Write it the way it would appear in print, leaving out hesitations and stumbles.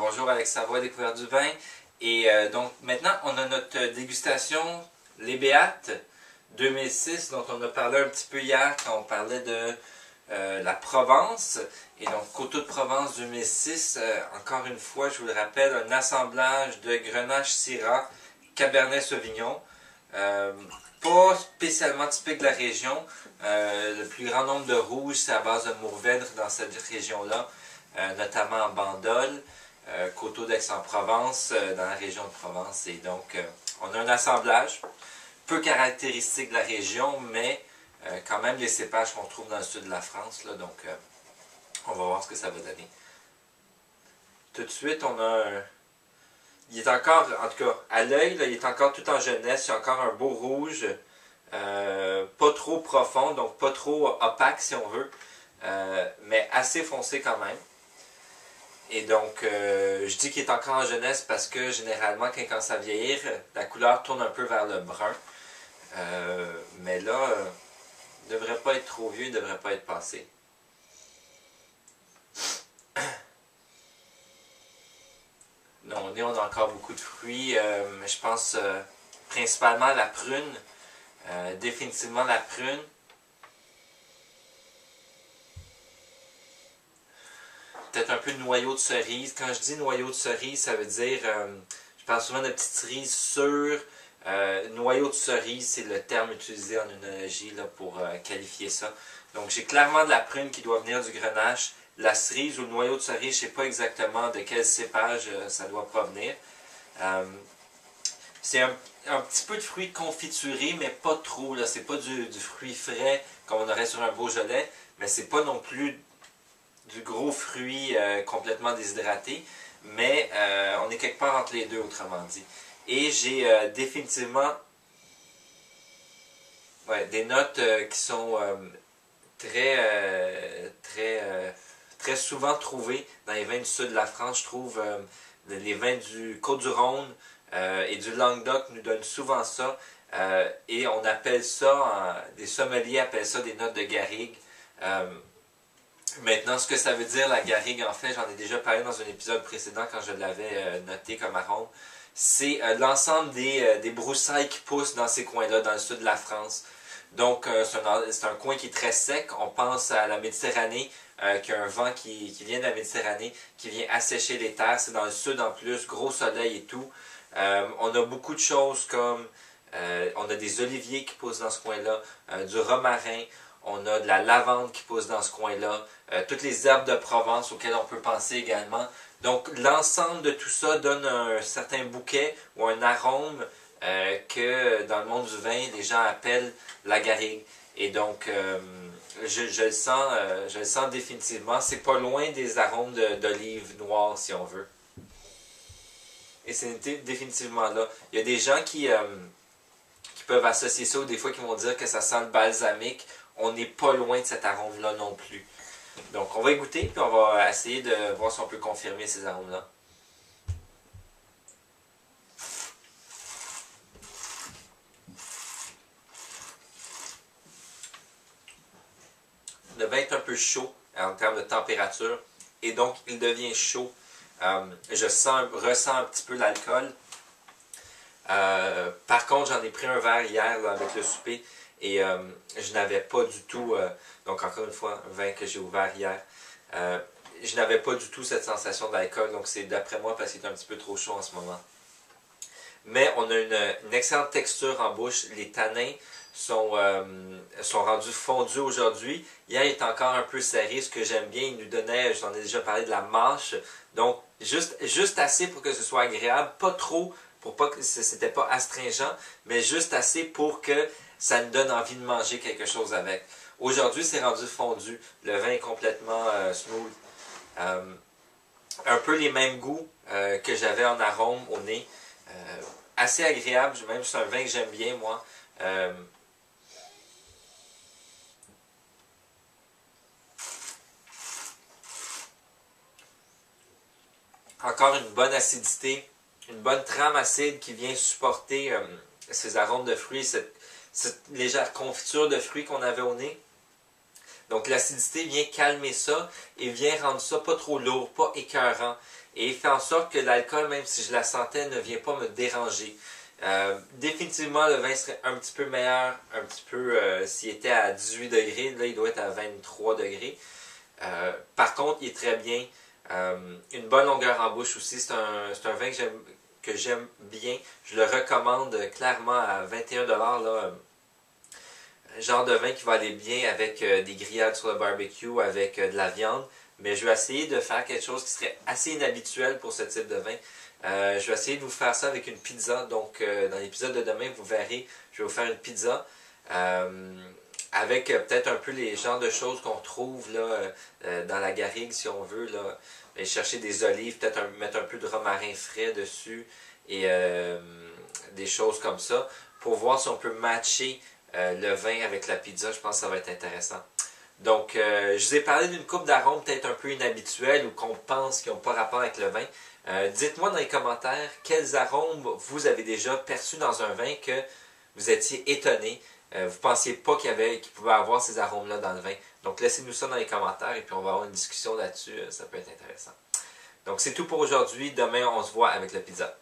Bonjour, Alex Savoie, Découverte du vin. Et donc maintenant, on a notre dégustation Les Béates 2006, dont on a parlé un petit peu hier quand on parlait de la Provence. Et donc, Coteaux de Provence 2006, encore une fois, je vous le rappelle, un assemblage de Grenache Syrah, Cabernet Sauvignon. Pas spécialement typique de la région. Le plus grand nombre de rouges, c'est à base de Mourvèdre dans cette région-là, notamment en Bandol, Coteaux d'Aix-en-Provence, dans la région de Provence. Et donc, on a un assemblage peu caractéristique de la région, mais quand même des cépages qu'on trouve dans le sud de la France. Là, donc, on va voir ce que ça va donner. Tout de suite, on a un... Il est encore, en tout cas, à l'œil, il est encore tout en jeunesse. Il y a encore un beau rouge, pas trop profond, donc pas trop opaque si on veut, mais assez foncé quand même. Et donc, je dis qu'il est encore en jeunesse parce que généralement, quand il commence à vieillir, la couleur tourne un peu vers le brun. Mais là, il ne devrait pas être trop vieux, il ne devrait pas être passé. Non, on a encore beaucoup de fruits, mais je pense principalement à la prune, définitivement la prune. Peut-être un peu de noyau de cerise. Quand je dis noyau de cerise, ça veut dire, je parle souvent de petites cerises sûres. Noyau de cerise, c'est le terme utilisé en œnologie là, pour qualifier ça. Donc j'ai clairement de la prune qui doit venir du grenache. La cerise ou le noyau de cerise, je ne sais pas exactement de quel cépage ça doit provenir. C'est un petit peu de fruits confiturés, mais pas trop. Ce n'est pas du fruit frais comme on aurait sur un Beaujolais, mais c'est pas non plus du gros fruit complètement déshydraté. Mais on est quelque part entre les deux, autrement dit. Et j'ai définitivement des notes qui sont très souvent trouvées dans les vins du sud de la France. Je trouve les vins du Côte-du-Rhône et du Languedoc nous donnent souvent ça. Et on appelle ça, des sommeliers appellent ça des notes de garrigue. Maintenant, ce que ça veut dire, la garrigue, en fait, j'en ai déjà parlé dans un épisode précédent quand je l'avais noté comme arôme. C'est l'ensemble des broussailles qui poussent dans ces coins-là, dans le sud de la France. Donc, c'est un coin qui est très sec. On pense à la Méditerranée, qui a un vent qui vient de la Méditerranée, qui vient assécher les terres. C'est dans le sud en plus, gros soleil et tout. On a beaucoup de choses comme, on a des oliviers qui poussent dans ce coin-là, du romarin. On a de la lavande qui pousse dans ce coin-là, toutes les herbes de Provence auxquelles on peut penser également. Donc, l'ensemble de tout ça donne un certain bouquet ou un arôme que dans le monde du vin, les gens appellent la garrigue. Et donc, je le sens définitivement. C'est pas loin des arômes d'olive noire, si on veut. Et c'est définitivement là. Il y a des gens qui peuvent associer ça, ou des fois qui vont dire que ça sent le balsamique. On n'est pas loin de cet arôme-là non plus. Donc, on va y goûter, puis on va essayer de voir si on peut confirmer ces arômes-là. Le vin est un peu chaud en termes de température, et donc il devient chaud. Je ressens un petit peu l'alcool. Par contre, j'en ai pris un verre hier là, avec le souper. Et je n'avais pas du tout, donc encore une fois, un vin que j'ai ouvert hier, je n'avais pas du tout cette sensation d'alcool, donc c'est d'après moi parce qu'il est un petit peu trop chaud en ce moment. Mais on a une excellente texture en bouche, les tanins sont rendus fondus aujourd'hui. Hier, il est encore un peu serré, ce que j'aime bien, il nous donnait, j'en ai déjà parlé de la mâche, donc juste assez pour que ce soit agréable, pas trop, pour pas que c'était pas astringent, mais juste assez pour que ça nous donne envie de manger quelque chose avec. Aujourd'hui, c'est rendu fondu. Le vin est complètement smooth. Un peu les mêmes goûts que j'avais en arôme au nez. Assez agréable. Même c'est un vin que j'aime bien, moi. Encore une bonne acidité. Une bonne trame acide qui vient supporter ces arômes de fruits, cette légère confiture de fruits qu'on avait au nez. Donc l'acidité vient calmer ça et vient rendre ça pas trop lourd, pas écœurant. Et fait en sorte que l'alcool, même si je la sentais, ne vient pas me déranger. Définitivement, le vin serait un petit peu meilleur, un petit peu s'il était à 18 degrés, là il doit être à 23 degrés. Par contre, il est très bien. Une bonne longueur en bouche aussi, c'est un vin que j'aime bien. Je le recommande clairement à 21 $. Là, genre de vin qui va aller bien avec des grillades sur le barbecue, avec de la viande. Mais je vais essayer de faire quelque chose qui serait assez inhabituel pour ce type de vin. Je vais essayer de vous faire ça avec une pizza. Donc, dans l'épisode de demain, vous verrez, je vais vous faire une pizza. Avec peut-être un peu les genres de choses qu'on trouve là, dans la garrigue, si on veut. Là. Et chercher des olives, peut-être mettre un peu de romarin frais dessus et des choses comme ça pour voir si on peut matcher le vin avec la pizza. Je pense que ça va être intéressant. Donc, je vous ai parlé d'une coupe d'arômes peut-être un peu inhabituels ou qu'on pense qui n'ont pas rapport avec le vin. Dites-moi dans les commentaires quels arômes vous avez déjà perçus dans un vin que vous étiez étonné. Vous ne pensiez pas qu'il pouvait avoir ces arômes-là dans le vin. Donc, laissez-nous ça dans les commentaires et puis on va avoir une discussion là-dessus. Ça peut être intéressant. Donc, c'est tout pour aujourd'hui. Demain, on se voit avec la pizza.